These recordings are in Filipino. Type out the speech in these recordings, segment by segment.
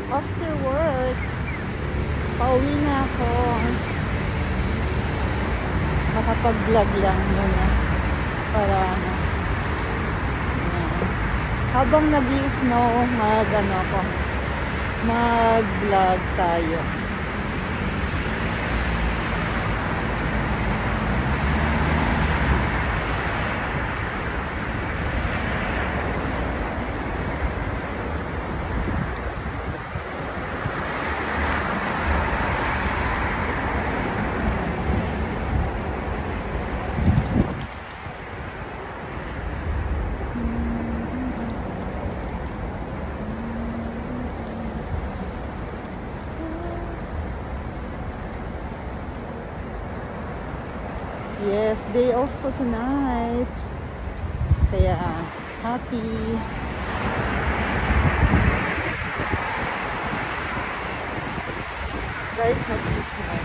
After work, pauwi na ako. Makapag-vlog lang muna. Para ano. Yan. Habang nag-i-snow, mag-vlog tayo. Yes, day off ko tonight. Kaya, happy. Guys, nag-i-snow.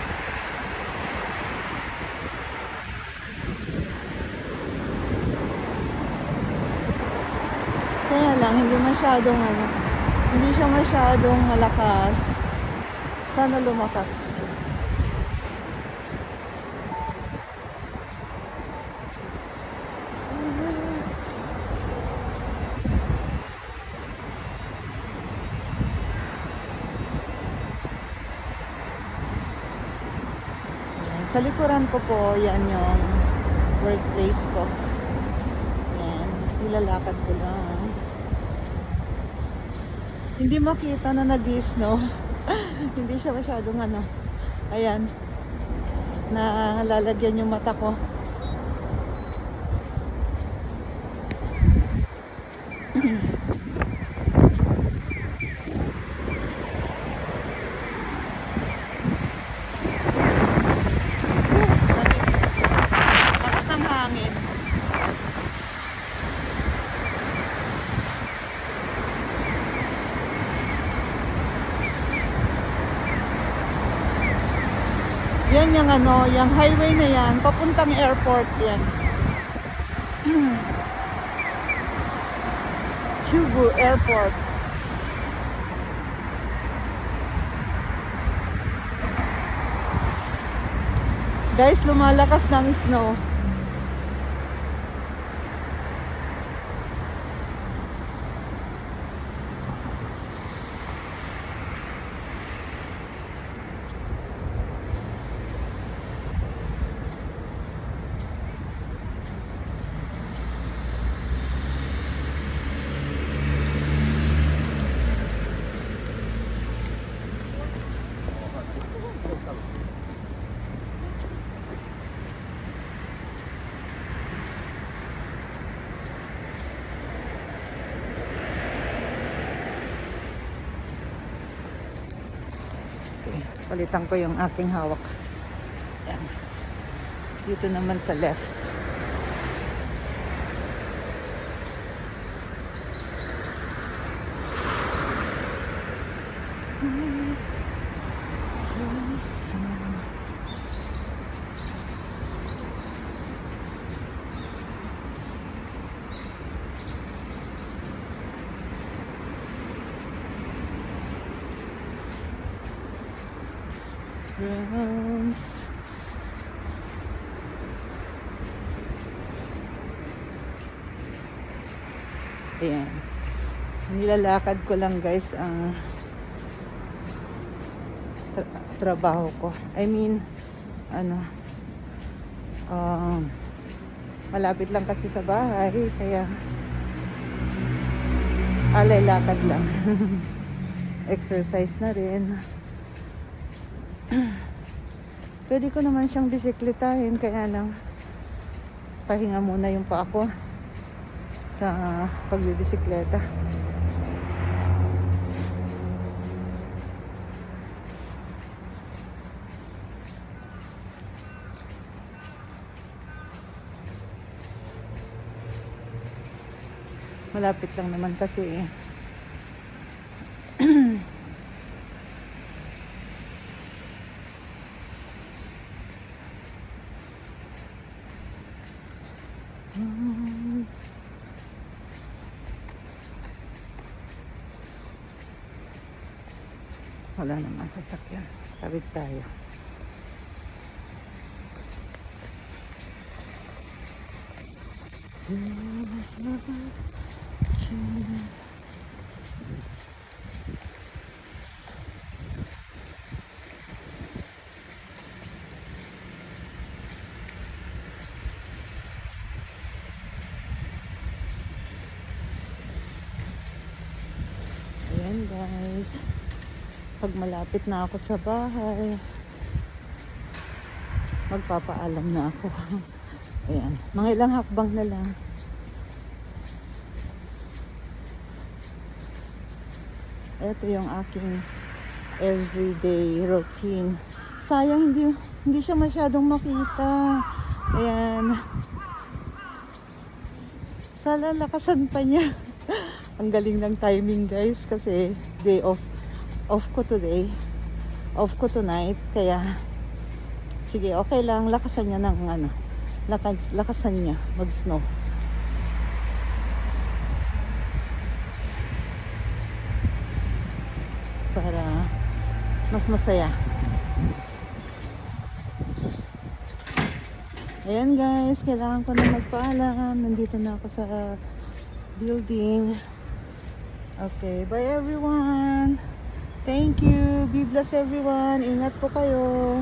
Kaya lang, hindi siya masyadong malakas. Sana lumakas. Sa likuran ko po, yan yung workplace ko. Yan, nilalakad ko lang. Hindi makita na nag-snow. Hindi siya masyadong ayan, nalalagyan yung mata ko. Lakas ng hangin. Yan yung highway na yan, papuntang airport yan. Chubu Airport. Guys, lumalakas ng snow. Palitan ko yung aking hawak. Yan. Dito naman sa left. Ayan. Nilalakad ko lang guys ang trabaho ko. I mean, malapit lang kasi sa bahay, kaya alay lakad lang. Exercise na rin. Pwede ko naman siyang bisikletahin, kaya lang pahinga muna yung paa ko sa pagbibisikleta. Malapit lang naman kasi eh. Wala naman sasakyan. Tawid tayo. Ayan guys. Pag malapit na ako sa bahay, magpapaalam na ako. Ayan. Mga ilang hakbang na lang. Ito yung aking everyday routine. Sayang hindi siya masyadong makita. Ayan. Sana lakasan pa niya. Ang galing ng timing guys kasi day off ko today. Off ko tonight. Kaya sige, okay lang. Lakasan niya ng ano. Lakasan niya mag-snow. Para mas masaya. Ayan guys, kailangan ko na magpaalam. Nandito na ako sa building. Okay, bye everyone. Thank you. Be blessed everyone. Ingat po kayo.